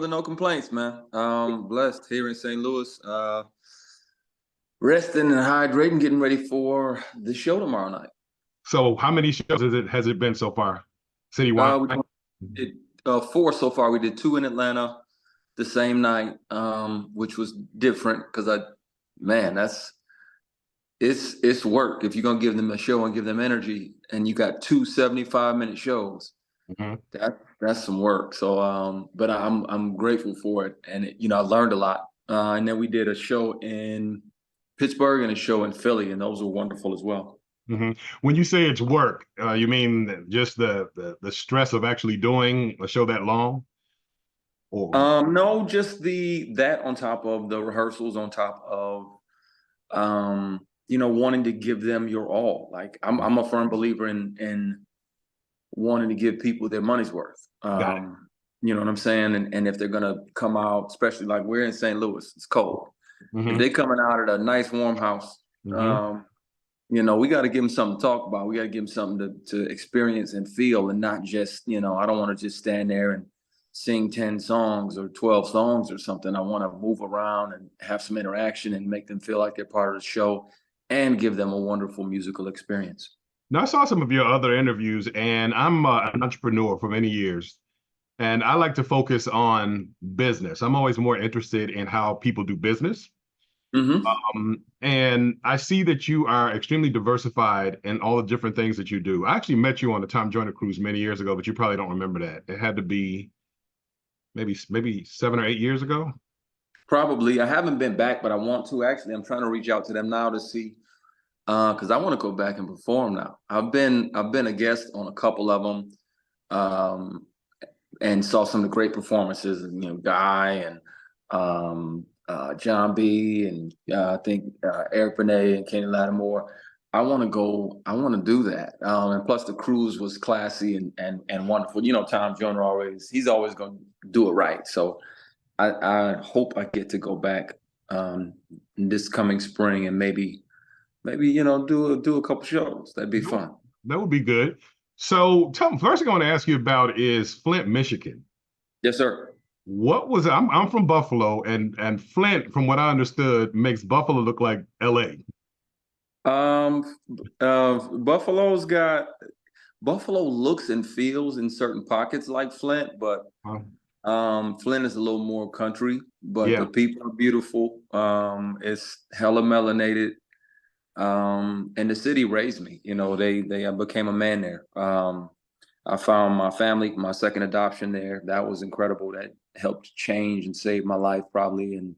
No complaints, man. Blessed here in St. Louis. Resting and hydrating, getting ready for the show tomorrow night. So how many shows has it been so far? City We Winery? did four so far. We did two in Atlanta the same night, which was different because it's work. If you're gonna give them a show and give them energy, and you got two 75-minute shows, Mhm. that's some work. So, but I'm grateful for it, and I learned a lot. And then we did a show in Pittsburgh and a show in Philly, and those were wonderful as well. Mhm. When you say it's work, you mean just the stress of actually doing a show that long? Or No, just that on top of the rehearsals, on top of wanting to give them your all. Like I'm a firm believer in wanting to give people their money's worth. got it. You know what I'm saying? And if they're gonna come out, especially like we're in St. Louis, it's cold. If Hmm. they're coming out at a nice warm house, Hmm. we got to give them something to talk about. We got to give them something to experience and feel, and not just, I don't want to just stand there and sing 10 songs or 12 songs or something. I want to move around and have some interaction and make them feel like they're part of the show and give them a wonderful musical experience. Now I saw some of your other interviews, and I'm an entrepreneur for many years, and I like to focus on business. I'm always more interested in how people do business. Mm-hmm. And I see that you are extremely diversified in all the different things that you do. I actually met you on the Tom Joyner cruise many years ago, but you probably don't remember that. It had to be maybe 7 or 8 years ago. Probably. I haven't been back, but I want to. Actually, I'm trying to reach out to them now to see, because I want to go back and perform now. I've been a guest on a couple of them, um, and saw some of the great performances. Guy and John B. and I think Eric Benet and Kenny Lattimore. I want to go. I want to do that. And plus, the cruise was classy and wonderful. Tom Joyner he's always going to do it right. So I hope I get to go back this coming spring and maybe do a couple shows. That'd be fun. That would be good. So tell me, first thing I want to ask you about is Flint, Michigan. Yes, sir. What was I'm from Buffalo, and Flint, from what I understood, makes Buffalo look like LA. Um, Buffalo's got Buffalo looks and feels in certain pockets like Flint, but Uh, Flint is a little more country, but yeah. the people are beautiful. It's hella melanated. And the city raised me. I became a man there. I found my family, my second adoption there. That was incredible. That helped change and save my life probably. And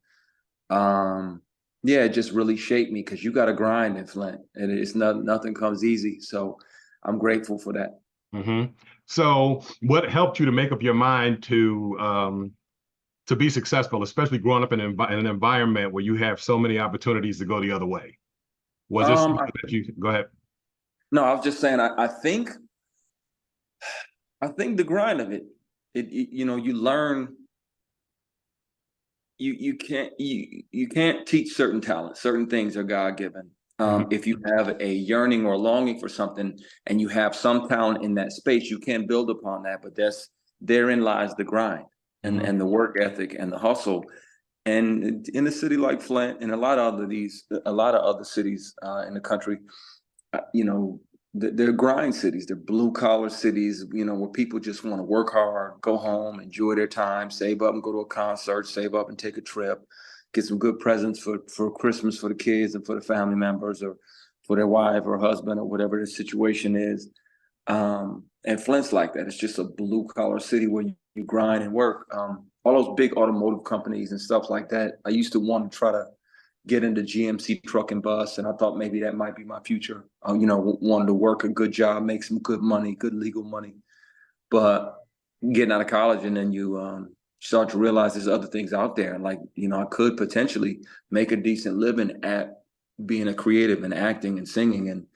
yeah, it just really shaped me because you got to grind in Flint, and it's nothing comes easy. So I'm grateful for that. Hmm. So what helped you to make up your mind to be successful, especially growing up in an environment where you have so many opportunities to go the other way? Was this Um, something I, that you go ahead? no, I was just saying. I think the grind of it. You learn. You can't teach certain talents. Certain things are God given. Mhm. If you have a yearning or longing for something, and you have some talent in that space, you can build upon that. But therein lies the grind Mhm. and the work ethic and the hustle. And in a city like Flint and a lot of other cities in the country, they're grind cities. They're blue collar cities, where people just want to work hard, go home, enjoy their time, save up and go to a concert, save up and take a trip, get some good presents for Christmas for the kids and for the family members, or for their wife or husband, or whatever the situation is. And Flint's like that. It's just a blue collar city where you grind and work. All those big automotive companies and stuff like that. I used to want to try to get into GMC truck and bus, and I thought maybe that might be my future. Wanted to work a good job, make some good money, good legal money. But getting out of college, and then you start to realize there's other things out there. Like, I could potentially make a decent living at being a creative and acting and singing,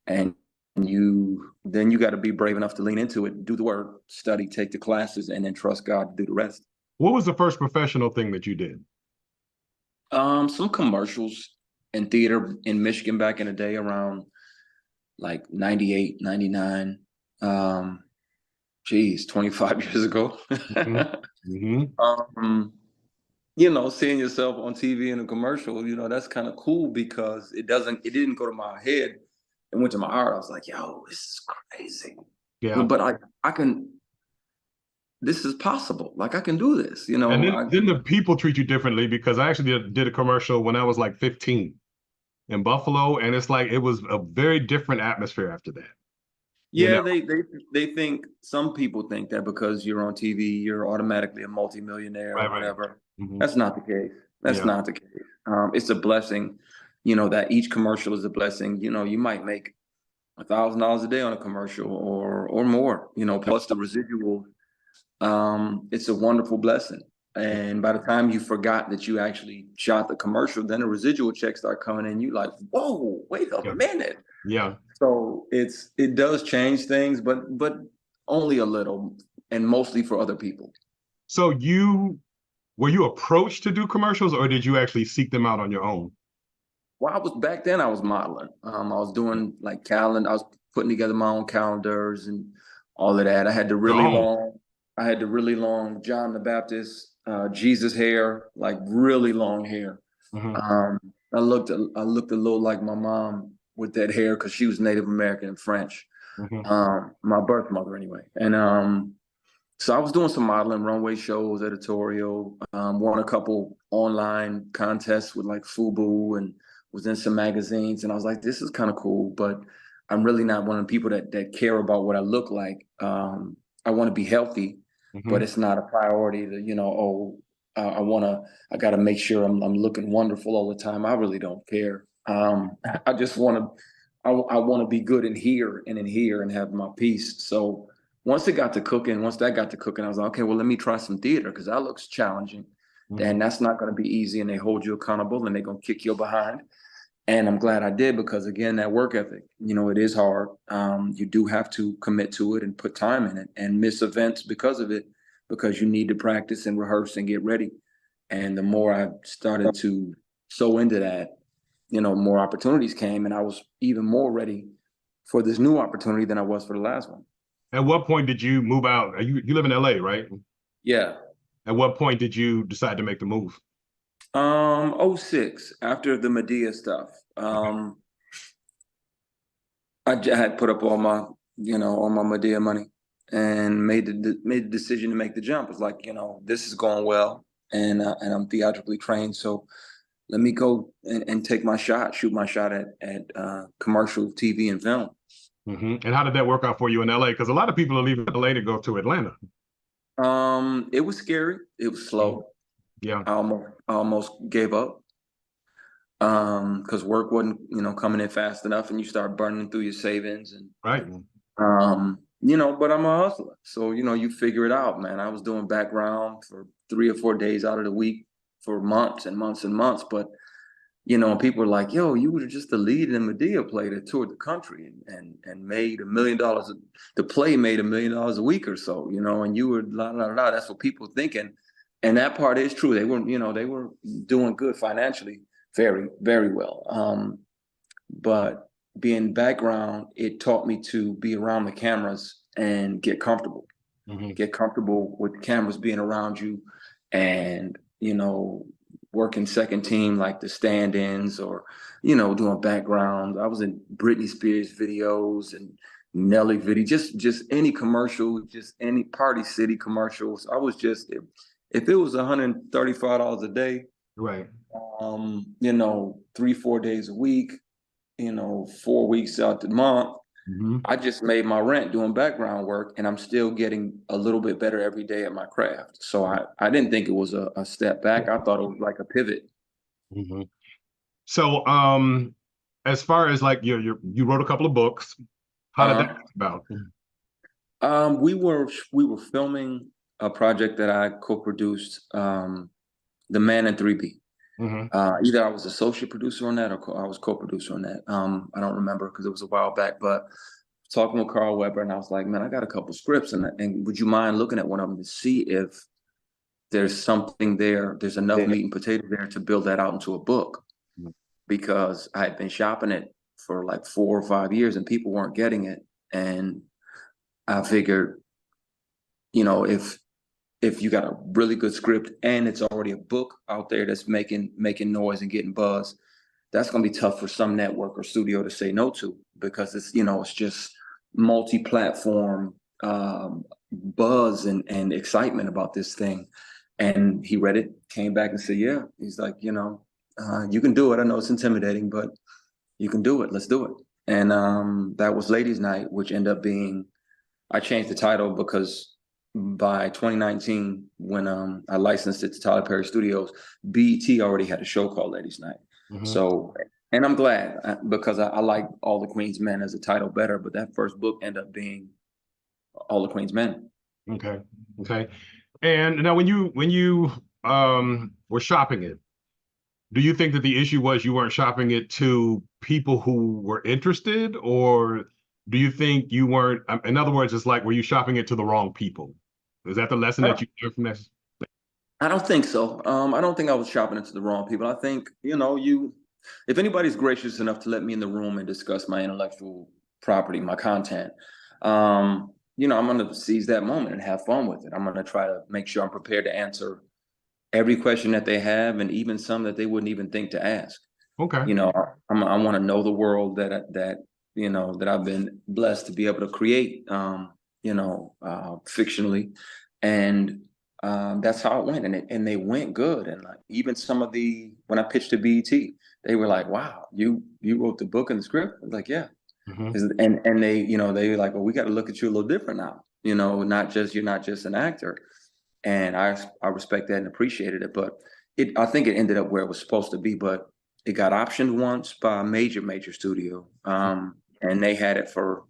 and you got to be brave enough to lean into it, do the work, study, take the classes, and then trust God to do the rest. What was the first professional thing that you did? Some commercials in theater in Michigan back in the day around like 98, 99. geez, 25 years ago. Hmm. Hmm. um, seeing yourself on TV in a commercial, that's kind of cool because it didn't go to my head. It went to my heart. I was like, yo, this is crazy. Yeah. But I can, this is possible. Like I can do this, And then the people treat you differently because I actually did a commercial when I was like 15 in Buffalo, and it's like it was a very different atmosphere after that. You Yeah, know, they think some people think that because you're on TV, you're automatically a multimillionaire or right, right. whatever. Hmm. That's not the case. That's Yeah. not the case. It's a blessing, that each commercial is a blessing. You might make $1,000 a day on a commercial or more, plus the residual. It's a wonderful blessing. And by the time you forgot that you actually shot the commercial, then the residual checks start coming in. You like, whoa, wait a Yeah. minute. Yeah. So it does change things, but only a little, and mostly for other people. So were you approached to do commercials, or did you actually seek them out on your own? Well, back then I was modeling. I was doing like calendar. I was putting together my own calendars and all of that. Oh. I had the really long John the Baptist, Jesus hair, like really long hair. Hmm. Um, I looked a little like my mom with that hair because she was Native American and French. Hmm. My birth mother anyway. And so I was doing some modeling, runway shows, editorial, won a couple online contests with like FUBU and was in some magazines. And I was like, this is kind of cool, but I'm really not one of the people that care about what I look like. I want to be healthy, but Hmm. it's not a priority to, I got to make sure I'm looking wonderful all the time. I really don't care. I just want to, I want to be good in here and in here and have my peace. So once that got to cooking, I was like, okay, well, let me try some theater because that looks challenging. Hmm. And that's not going to be easy. And they hold you accountable and they're going to kick you behind. And I'm glad I did because, again, that work ethic, it is hard. You do have to commit to it and put time in it and miss events because of it, because you need to practice and rehearse and get ready. And the more I started to sow into that, more opportunities came and I was even more ready for this new opportunity than I was for the last one. At what point did you move out? You live in LA, right? Yeah. At what point did you decide to make the move? '06, after the Medea stuff. I had put up all my Medea money and made the decision to make the jump. It's like, this is going well and I'm theatrically trained. So let me go and take my shot, shoot my shot at commercial TV and film. Hmm. And how did that work out for you in LA? Because a lot of people are leaving LA to go to Atlanta. It was scary. It was Mhm. slow. Yeah. I almost gave up. Because work wasn't, coming in fast enough and you start burning through your savings and Right. but I'm a hustler. So, you figure it out, man. I was doing background for 3 or 4 days out of the week for months and months and months. But, people were like, yo, you were just the lead in Medea play that toured the country and made $1 million. The play made $1 million a week or so, and you were la la la. That's what people thinking. And that part is true. They were doing good financially, very, very well. But being background, it taught me to be around the cameras and Hmm. get comfortable with the cameras being around you and, working second team like the stand-ins or, doing background. I was in Britney Spears videos and Nelly video, just any commercial, just any Party City commercials. I was just, if it was $135 a day, Right. 3, 4 days a week, 4 weeks out the month, Hmm. I just made my rent doing background work and I'm still getting a little bit better every day at my craft. So I didn't think it was a step back. I thought it was like a pivot. Hmm. So, as far as like you wrote a couple of books, how did that Uh-huh. come about? We were filming a project that I co-produced, The Man in 3B. Hmm. Either I was associate producer on that or I was co-producer on that. I don't remember because it was a while back, but talking with Carl Weber and I was like, man, I got a couple scripts and would you mind looking at one of them to see if there's something there, there's enough meat and potatoes there to build that out into a book? Because I had been shopping it for like 4 or 5 years and people weren't getting it. And I figured you know, if you got a really good script and it's already a book out there that's making noise and getting buzz, that's going to be tough for some network or studio to say no to, because it's, you know, it's just multi-platform buzz and excitement about this thing. And he read it, came back and said, yeah, he's like, you know, you can do it. I know it's intimidating, but you can do it. Let's do it. And that was Ladies Night, which ended up being, I changed the title because by 2019, when I licensed it to Tyler Perry Studios, BET already had a show called Ladies Night. So, and I'm glad because I like All the Queen's Men as a title better, but that first book ended up being All the Queen's Men. Okay. Okay. And now when you were shopping it, do you think that the issue was you weren't shopping it to people who were interested, or do you think you weren't, in other words, it's like, were you shopping it to the wrong people? Is that the lesson that you learned from this? I don't think so. I don't think I was shopping it to the wrong people. I think, you know, if anybody's gracious enough to let me in the room and discuss my intellectual property, my content, you know, I'm going to seize that moment and have fun with it. I'm going to try to make sure I'm prepared to answer every question that they have, and even some that they wouldn't even think to ask. Okay. You know, I want to know the world that you know, that I've been blessed to be able to create, you know, fictionally, and that's how it went, and they went good. And like even some of when I pitched to BET, they were like, "Wow, you wrote the book and the script?" I was like, "Yeah." And they, you know, they were like, "Well, we got to look at you a little different now. You know, you're not just an actor." And I respect that and appreciated it, but I think it ended up where it was supposed to be. But it got optioned once by a major studio, and they had it for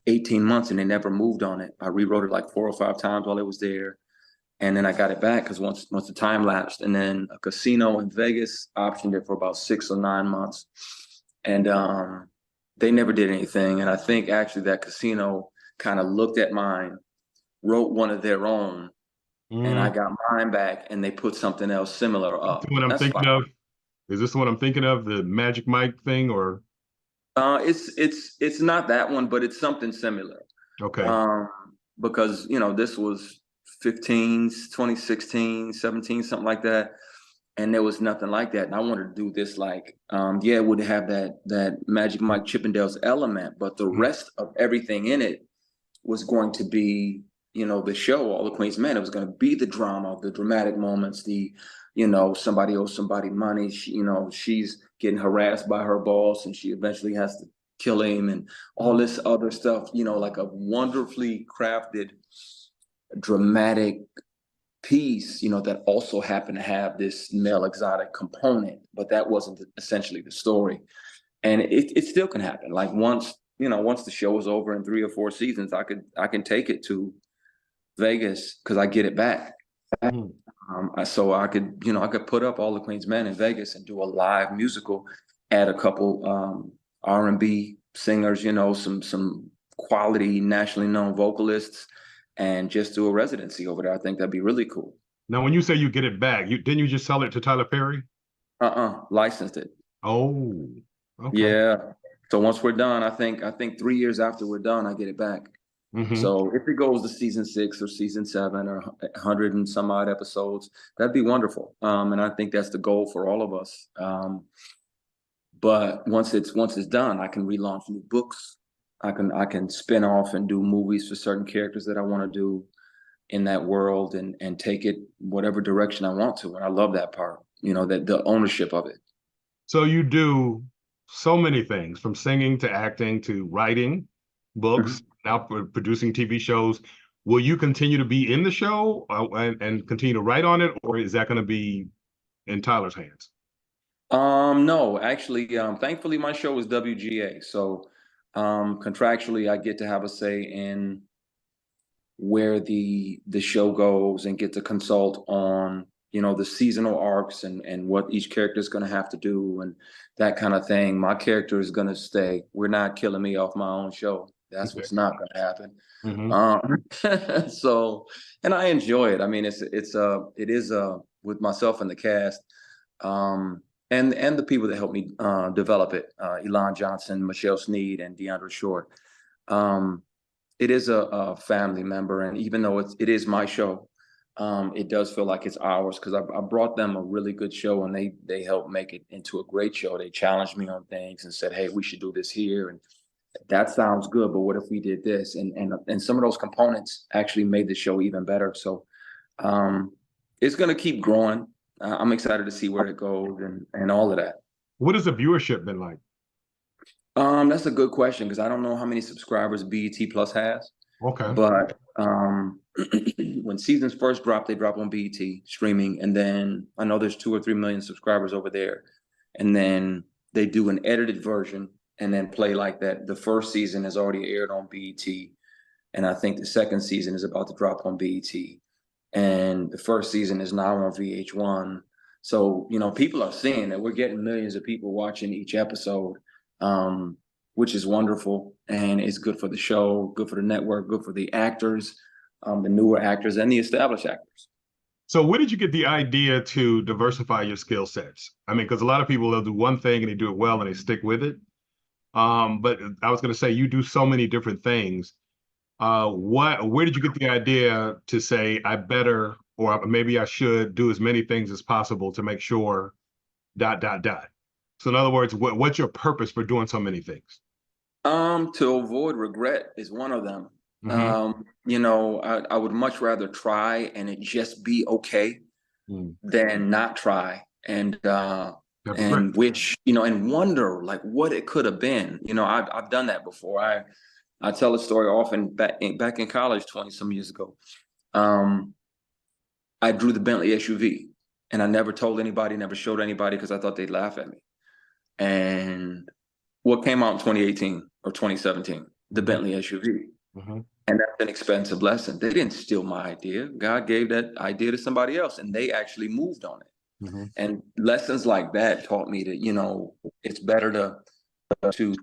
18 months and they never moved on it. I rewrote it like 4 or 5 times while it was there, and then I got it back because once the time lapsed, and then a casino in Vegas optioned it for about 6 or 9 months, and they never did anything. And I think actually that casino kind of looked at mine, wrote one of their own, and I got mine back, and they put something else similar up. What I'm That's thinking fine. of? Is this what I'm thinking of? The Magic Mike thing, or? It's not that one, but it's something similar. Okay. Um, because you know this was 15, 2016, 17, something like that, and there was nothing like that. And I wanted to do this like, yeah, it would have that Magic Mike Chippendales element, but the rest of everything in it was going to be, you know, the show, All the Queen's Men. It was going to be the drama, the dramatic moments, you know, somebody owes somebody money. You know, she's getting harassed by her boss and she eventually has to kill him, and all this other stuff, you know, like a wonderfully crafted, dramatic piece, you know, that also happened to have this male exotic component, but that wasn't essentially the story. And it still can happen. Like once the show is over in 3 or 4 seasons, I can take it to Vegas because I get it back. So I could put up All the Queen's Men in Vegas and do a live musical, add a couple R&B singers, you know, some quality nationally known vocalists, and just do a residency over there. I think that'd be really cool. Now, when you say you get it back, didn't you just sell it to Tyler Perry? Licensed it. Oh, okay. Yeah. So once we're done, I think 3 years after we're done, I get it back. So if it goes to season 6 or season 7 or 100 and some odd episodes, that'd be wonderful. And I think that's the goal for all of us. But once it's done, I can relaunch new books. I can spin off and do movies for certain characters that I want to do in that world, and take it whatever direction I want to. And I love that part, you know, that the ownership of it. So you do so many things, from singing to acting to writing books, now producing TV shows. Will you continue to be in the show and continue to write on it, or is that going to be in Tyler's hands? No, actually, thankfully my show is WGA. So contractually I get to have a say in where the show goes and get to consult on, you know, the seasonal arcs and what each character is going to have to do and that kind of thing. My character is going to stay. We're not killing me off my own show. That's what's not going to happen. So, and I enjoy it. I mean, it is with myself and the cast, and the people that helped me develop it, Elon Johnson, Michelle Sneed, and DeAndre Short. it is a family member, and even though it is my show, it does feel like it's ours because I brought them a really good show, and they helped make it into a great show. They challenged me on things and said, "Hey, we should do this here," and that sounds good, but what if we did this? And some of those components actually made the show even better. So it's going to keep growing. I'm excited to see where it goes and all of that. What has the viewership been like? That's a good question because I don't know how many subscribers BET Plus has, Okay. but when seasons first dropped, they drop on BET streaming, and then I know there's 2 or 3 million subscribers over there, and then they do an edited version and then play like that. The first season has already aired on BET, and I think the second season is about to drop on BET, and the first season is now on VH1. So, people are seeing that we're getting millions of people watching each episode, which is wonderful. And it's good for the show, good for the network, good for the actors, the newer actors and the established actors. So where did you get the idea to diversify your skill sets? I mean, because a lot of people, they'll do one thing and they do it well and they stick with it. But I was going to say, you do so many different things. Where did you get the idea to say, I better, or maybe I should do as many things as possible to make sure ... So in other words, what's your purpose for doing so many things? To avoid regret is one of them. I would much rather try and it just be okay than not try and wish, and wonder like what it could have been. I've done that before. I tell a story often back in college 20 some years ago. I drew the Bentley SUV and I never told anybody, never showed anybody because I thought they'd laugh at me. And what came out in 2018 or 2017? The Bentley SUV. And that's an expensive lesson. They didn't steal my idea. God gave that idea to somebody else and they actually moved on it. And lessons like that taught me that, it's better to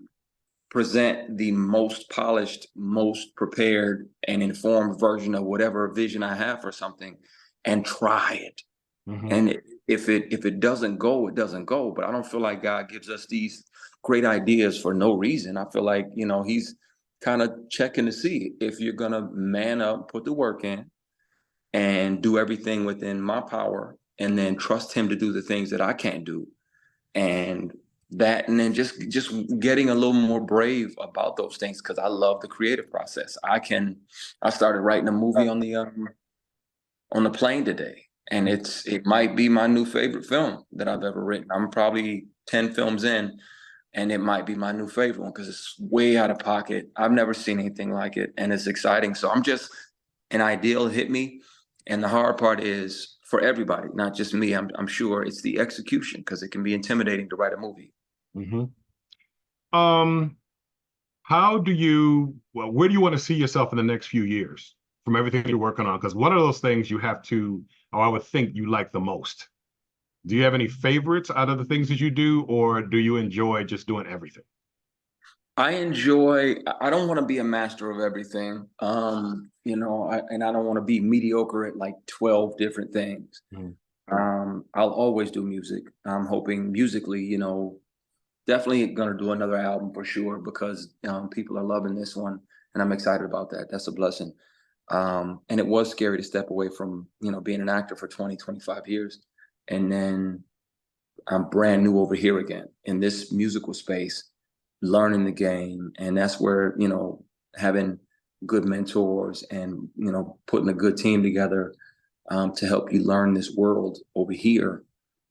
present the most polished, most prepared and informed version of whatever vision I have for something and try it. And if it doesn't go, it doesn't go. But I don't feel like God gives us these great ideas for no reason. I feel like, he's kind of checking to see if you're going to man up, put the work in and do everything within my power and then trust him to do the things that I can't do. And then just getting a little more brave about those things because I love the creative process. I started writing a movie on the plane today. And it might be my new favorite film that I've ever written. I'm probably 10 films in, and it might be my new favorite one because it's way out of pocket. I've never seen anything like it, and it's exciting. So an ideal hit me, and the hard part is for everybody, not just me. I'm sure it's the execution because it can be intimidating to write a movie. Where do you want to see yourself in the next few years from everything you're working on? Because what are those things you have to, or I would think you like the most? Do you have any favorites out of the things that you do, or do you enjoy just doing everything? I don't want to be a master of everything. And I don't want to be mediocre at like 12 different things. I'll always do music. I'm hoping musically, definitely going to do another album for sure because people are loving this one and I'm excited about that. That's a blessing. And it was scary to step away from, being an actor for 20, 25 years. And then I'm brand new over here again in this musical space, learning the game. And that's where, having good mentors and, putting a good team together to help you learn this world over here.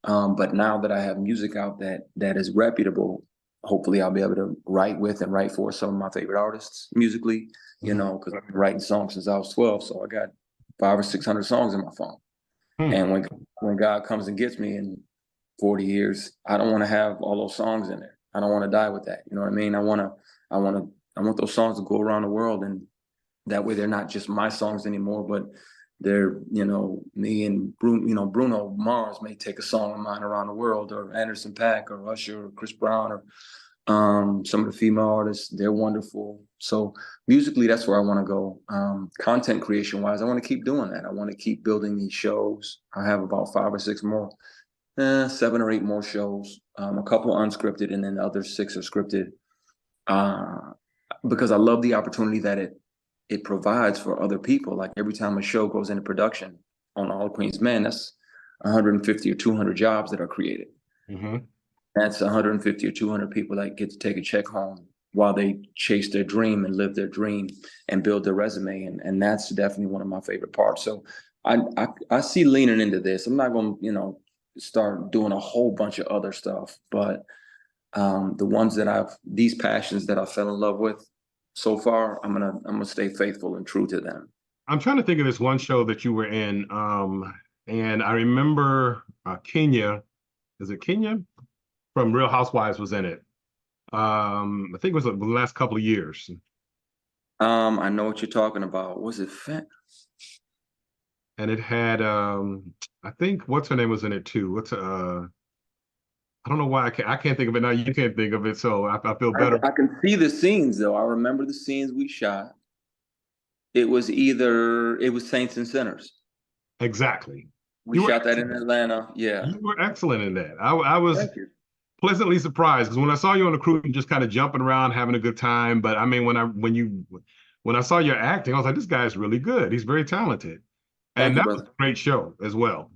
But now that I have music out that is reputable, hopefully I'll be able to write with and write for some of my favorite artists musically, because I've been writing songs since I was 12. So I got 500 or 600 songs in my phone. And when God comes and gets me in 40 years, I don't want to have all those songs in there. I don't want to die with that. You know what I mean? I want those songs to go around the world, and that way they're not just my songs anymore, but they're, me and Bruno Mars may take a song of mine around the world, or Anderson .Paak or Usher or Chris Brown or some of the female artists. They're wonderful. So musically, that's where I want to go. Content creation wise, I want to keep doing that. I want to keep building these shows. I have about 5 or 6 more, 7 or 8 more shows, a couple unscripted, and then the other 6 are scripted, because I love the opportunity that it provides for other people. Like every time a show goes into production on All Queens Men, that's 150 or 200 jobs that are created. Mm-hmm. That's 150 or 200 people that get to take a check home while they chase their dream and live their dream and build their resume. And that's definitely one of my favorite parts. So I see leaning into this. I'm not going to, start doing a whole bunch of other stuff, but the ones that these passions that I fell in love with so far, I'm gonna stay faithful and true to them. I'm trying to think of this one show that you were in, and I remember Kenya. Is it Kenya? From Real Housewives was in it. I think it was the last couple of years. I know what you're talking about. Was it And it had, I think, what's her name was in it too. I don't know why I can't think of it now. You can't think of it, so I feel better. I can see the scenes though. I remember the scenes we shot. It was Saints and Sinners. Exactly. We shot that in Atlanta. Yeah. You were excellent in that. I was Thank you. pleasantly surprised because when I saw you on the crew, just kind of jumping around, having a good time. But I mean, when I saw your acting, I was like, this guy's really good. He's very talented, Thank and you, that was brother. a great show as well.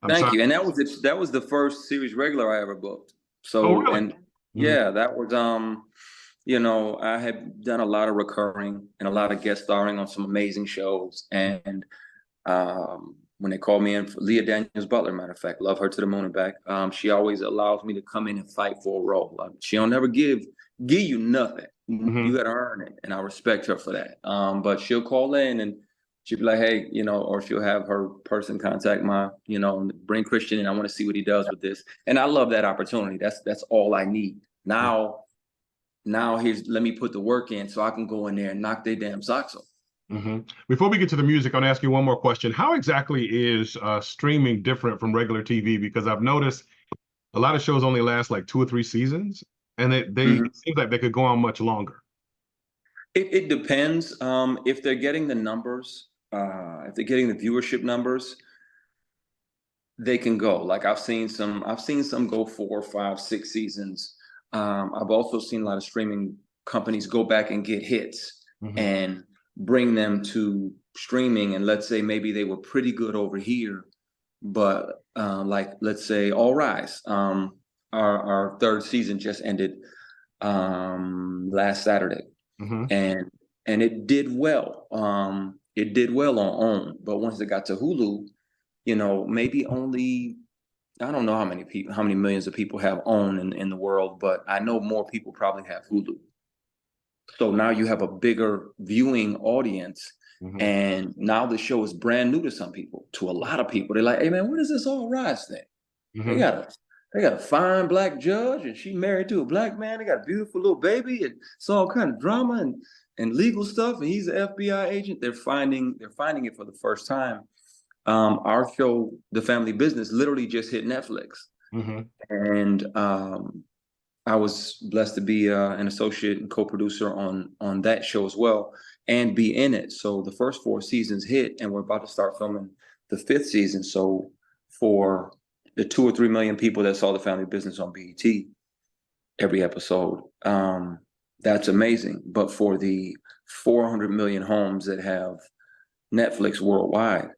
I'm Thank sorry. you. And that was the first series regular I ever booked. Oh, So, really? and yeah, that was I had done a lot of recurring and a lot of guest starring on some amazing shows. And when they called me in for Leah Daniels Butler, matter of fact, love her to the moon and back. She always allows me to come in and fight for a role. She don't never give you nothing. Mhm. You got to earn it, and I respect her for that. But she'll call in and she'll be like, hey, or she'll have her person contact my, bring Christian in. I want to see what he does with this. And I love that opportunity. That's all I need. Now let me put the work in so I can go in there and knock their damn socks off. Mm-hmm. Before we get to the music, I'm going to ask you one more question. How exactly is streaming different from regular TV? Because I've noticed a lot of shows only last like 2 or 3 seasons, and it seems like they could go on much longer. It depends. If they're getting the numbers, if they're getting the viewership numbers, they can go. Like I've seen some go 4, 5, 6 seasons. I've also seen a lot of streaming companies go back and get hits and bring them to streaming. And let's say maybe they were pretty good over here, but like let's say All Rise, our 3rd season just ended last Saturday. And it did well. It did well on OWN, but once it got to Hulu, maybe only, I don't know how many millions of people have OWN in the world, but I know more people probably have Hulu. So now you have a bigger viewing audience, and now the show is brand new to some people. To a lot of people, they're like, "Hey man, what is this All Rise thing? They got a fine black judge, and she married to a black man. They got a beautiful little baby, and it's all kind of drama and legal stuff. And he's an FBI agent. They're finding it for the first time. Our show, The Family Business, literally just hit Netflix, and I was blessed to be an associate and co-producer on that show as well, and be in it. So the first 4 seasons hit, and we're about to start filming the 5th season. So for the 2 or 3 million people that saw The Family Business on BET every episode, that's amazing. But for the 400 million homes that have Netflix worldwide,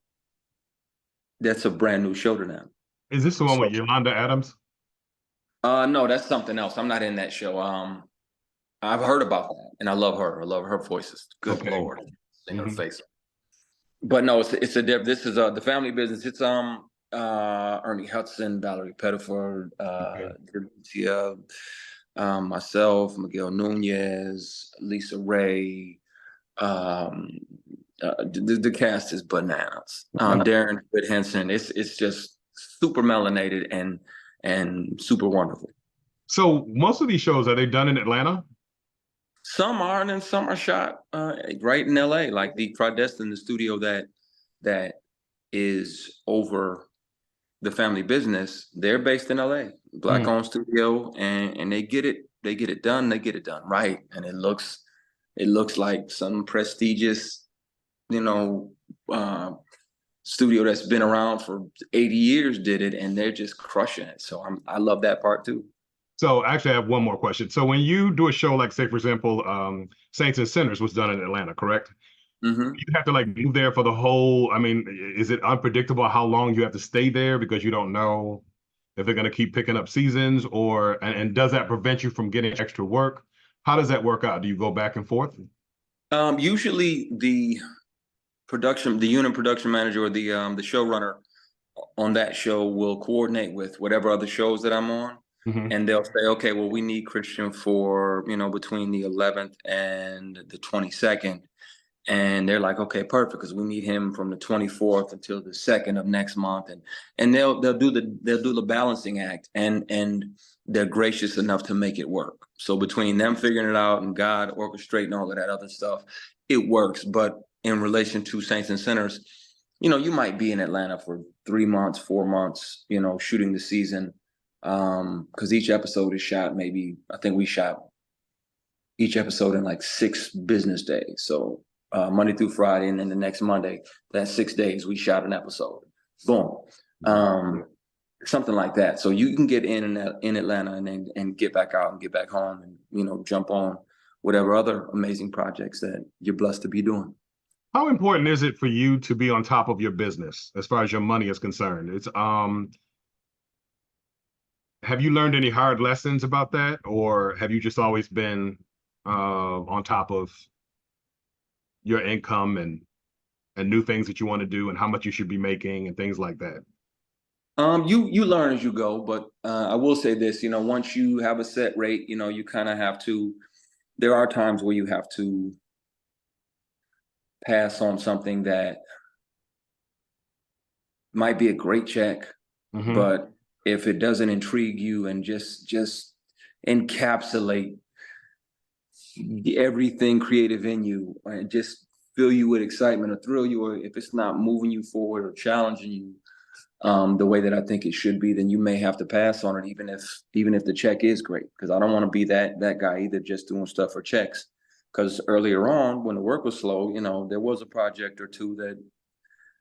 that's a brand new show to them. Is this the one with Yolanda Adams? No, that's something else. I'm not in that show. I've heard about that, and I love her. I love her voices. Good Lord, in her face. But no, this is The Family Business. It's Ernie Hudson, Valerie Pettiford, myself, Miguel Nunez, Lisa Ray. The cast is bananas. Darren Good Henson. It's just super melanated and super wonderful. So most of these shows, are they done in Atlanta? Some are, and then some are shot right in LA, like the Clandestine, the studio that is over The Family Business. They're based in LA, Black-owned studio, and they get it done right, and it looks like some prestigious, studio that's been around for 80 years did it, and they're just crushing it. So I love that part too. So actually, I have one more question. So when you do a show like, say, for example, Saints and Sinners was done in Atlanta, correct? Mm-hmm. You have to like move there for the whole, I mean, is it unpredictable how long you have to stay there because you don't know if they're going to keep picking up seasons, or and does that prevent you from getting extra work? How does that work out? Do you go back and forth? Usually the unit production manager or the showrunner on that show will coordinate with whatever other shows that I'm on. Mm-hmm. And they'll say, okay, well, we need Christian for, between the 11th and the 22nd. And they're like, okay, perfect, because we need him from the 24th until the 2nd of next month. And they'll do the balancing act, and they're gracious enough to make it work. So between them figuring it out and God orchestrating all of that other stuff, it works. But in relation to Saints and Sinners, you might be in Atlanta for 3 months, 4 months, shooting the season. Because each episode is shot, I think we shot each episode in like 6 business days. So Monday through Friday, and then the next Monday, that's 6 days, we shot an episode. Boom. Something like that. So you can get in Atlanta and get back out and get back home and, jump on whatever other amazing projects that you're blessed to be doing. How important is it for you to be on top of your business as far as your money is concerned? It's have you learned any hard lessons about that, or have you just always been on top of your income and new things that you want to do and how much you should be making and things like that? You learn as you go, but I will say this, once you have a set rate, you kind of have to, there are times where you have to pass on something that might be a great check, Mm-hmm. but if it doesn't intrigue you and just encapsulate everything creative in you and just fill you with excitement or thrill you, or if it's not moving you forward or challenging you the way that I think it should be, then you may have to pass on it, even if the check is great. Because I don't want to be that guy either, just doing stuff for checks. Because earlier on, when the work was slow, there was a project or two that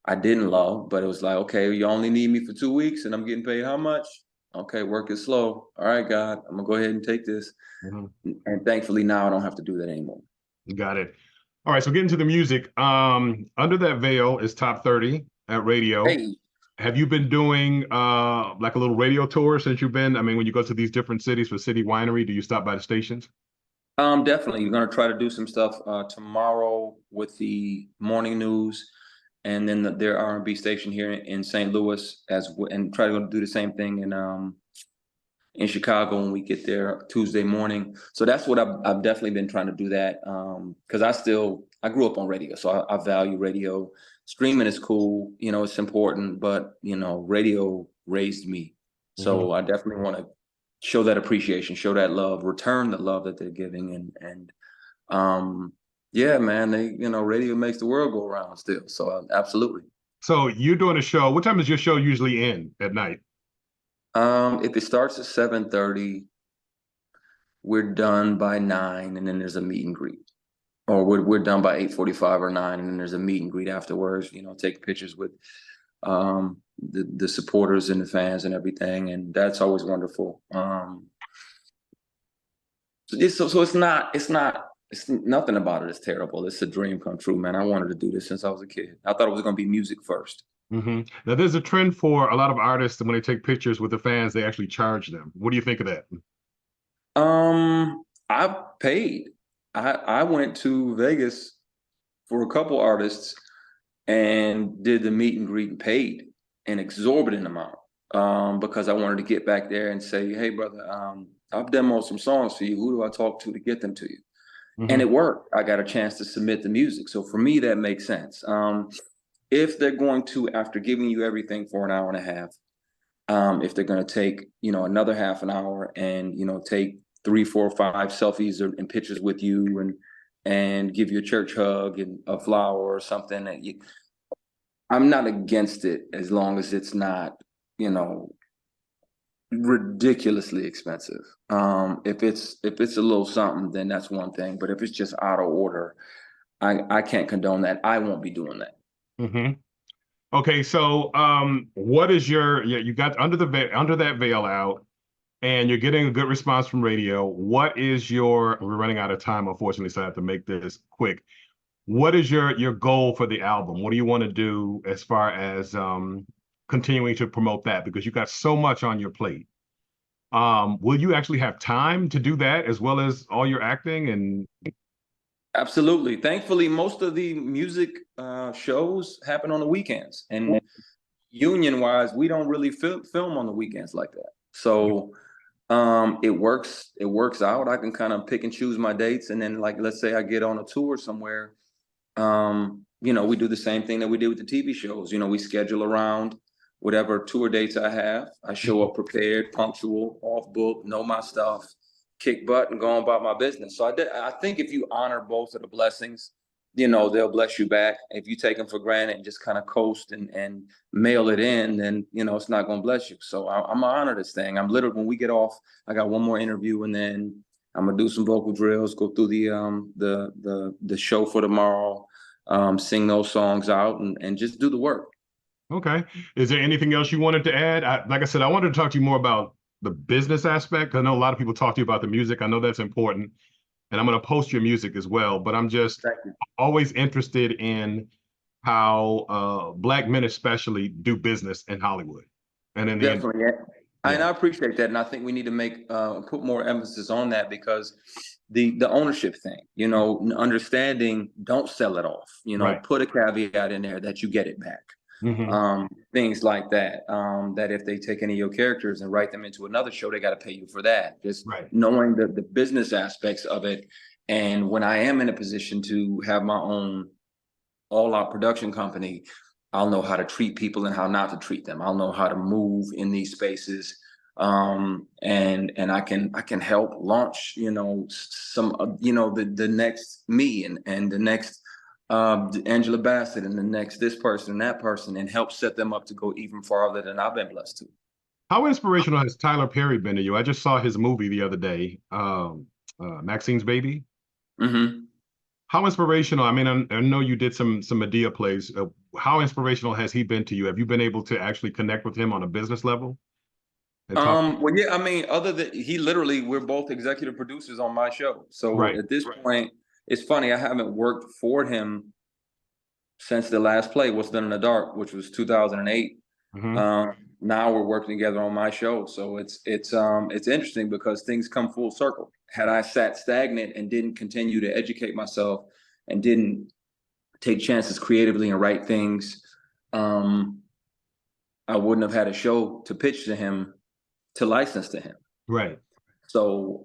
I didn't love, but it was like, okay, you only need me for 2 weeks and I'm getting paid how much? Okay, work is slow. All right, God, I'm gonna go ahead and take this. Mm-hmm. And thankfully now I don't have to do that anymore. Got it. All right, so getting to the music. Under That Veil is top 30 at radio. Hey. Have you been doing like a little radio tour since you've been? I mean, when you go to these different cities for City Winery, do you stop by the stations? Definitely. You're gonna try to do some stuff tomorrow with the morning news, and then their R&B station here in St. Louis and try to go do the same thing in Chicago when we get there Tuesday morning. So that's what I've definitely been trying to do that, because I grew up on radio, so I value radio. Streaming is cool, it's important, but radio raised me. So I definitely want to show that appreciation, show that love, return the love that they're giving, and yeah, man, radio makes the world go around still. So absolutely. So you're doing a show. What time does your show usually end at night? If it starts at 7:30, we're done by 9, and then there's a meet and greet. Or we're done by 8:45 or 9, and then there's a meet and greet afterwards. Take pictures with the supporters and the fans and everything, and that's always wonderful. So it's nothing about it is terrible. It's a dream come true, man. I wanted to do this since I was a kid. I thought it was going to be music first. Mm-hmm. Now, there's a trend for a lot of artists, and when they take pictures with the fans, they actually charge them. What do you think of that? I've paid. I went to Vegas for a couple artists and did the meet and greet and paid an exorbitant amount because I wanted to get back there and say, hey, brother, I've demoed some songs for you. Who do I talk to get them to you? Mm-hmm. And it worked. I got a chance to submit the music. So for me, that makes sense. If they're going to, after giving you everything for an hour and a half, if they're going to take, another half an hour and, take 3, 4, 5 selfies and pictures with you and give you a church hug and a flower or something, I'm not against it as long as it's not, ridiculously expensive. If it's a little something, then that's one thing. But if it's just out of order, I can't condone that. I won't be doing that. Mm-hmm. Okay, so what is you got Under That Veil out, and you're getting a good response from radio. We're running out of time, unfortunately, so I have to make this quick. what is your goal for the album? What do you want to do as far as continuing to promote that? Because you got so much on your plate. Will you actually have time to do that as well as all your acting? And Absolutely. Thankfully, most of the music shows happen on the weekends, and union wise, we don't really film on the weekends like that. So it works out. I can kind of pick and choose my dates, and then, like, let's say I get on a tour somewhere, we do the same thing that we did with the TV shows. We schedule around whatever tour dates I have. I show up prepared, punctual, off book, know my stuff, kick butt, and go on about my business. So I think if you honor both of the blessings, they'll bless you back. If you take them for granted and just kind of coast and mail it in, then it's not going to bless you. So I'm gonna honor this thing. I'm literally, when we get off, I got one more interview, and then I'm gonna do some vocal drills, go through the show for tomorrow, sing those songs out, and just do the work. okay. Is there anything else you wanted to add? Like I said, I wanted to talk to you more about the business aspect. I know a lot of people talk to you about the music. I know that's important. And I'm going to post your music as well. But I'm just always interested in how Black men especially do business in Hollywood. And in the Definitely. And I appreciate that. And I think we need to put more emphasis on that, because the ownership thing, understanding, don't sell it off, Right. put a caveat in there that you get it back. Things like that, that if they take any of your characters and write them into another show, they got to pay you for that. Just knowing the business aspects of it. And when I am in a position to have my own all-out production company, I'll know how to treat people and how not to treat them. I'll know how to move in these spaces. And I can help launch, some, the next me and the next Angela Bassett and the next this person and that person, and help set them up to go even farther than I've been blessed to. How inspirational has Tyler Perry been to you? I just saw his movie the other day, Maxine's Baby. How inspirational? I mean, I know you did some Medea plays. How inspirational has he been to you? Have you been able to actually connect with him on a business level? Well, yeah, I mean, other than we're both executive producers on my show. So at this point, it's funny, I haven't worked for him since the last play, What's Done in the Dark, which was 2008. Now we're working together on my show. So it's interesting because things come full circle. Had I sat stagnant and didn't continue to educate myself and didn't take chances creatively and write things, I wouldn't have had a show to pitch to him, to license to him. Right. So,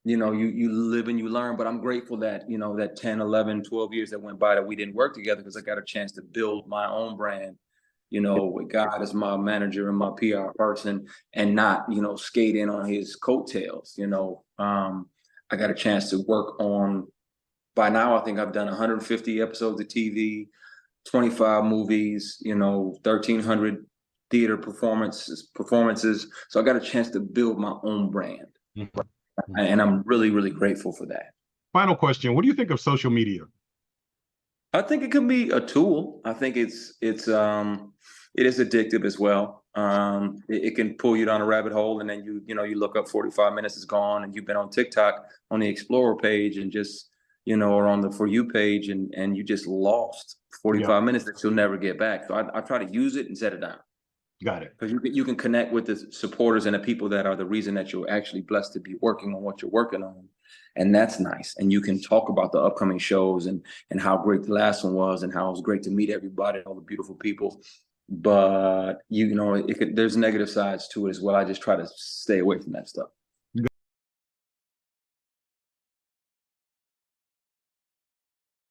you live and you learn, but I'm grateful that, that 10, 11, 12 years that went by that we didn't work together, because I got a chance to build my own brand, with God as my manager and my PR person, and not, skate in on his coattails. I got a chance to work on, by now I think I've done 150 episodes of TV, 25 movies, 1,300 theater performances. So I got a chance to build my own brand. And I'm really, really grateful for that. Final question. What do you think of social media? I think it can be a tool. I think it is addictive as well. It can pull you down a rabbit hole, and then you look up, 45 minutes is gone, and you've been on TikTok on the Explorer page and just, or on the For You page, and you just lost 45 minutes that you'll never get back. So I try to use it and set it down. Got it. Because you can connect with the supporters and the people that are the reason that you're actually blessed to be working on what you're working on. And that's nice. And you can talk about the upcoming shows and how great the last one was, and how it was great to meet everybody, all the beautiful people. But there's negative sides to it as well. I just try to stay away from that stuff.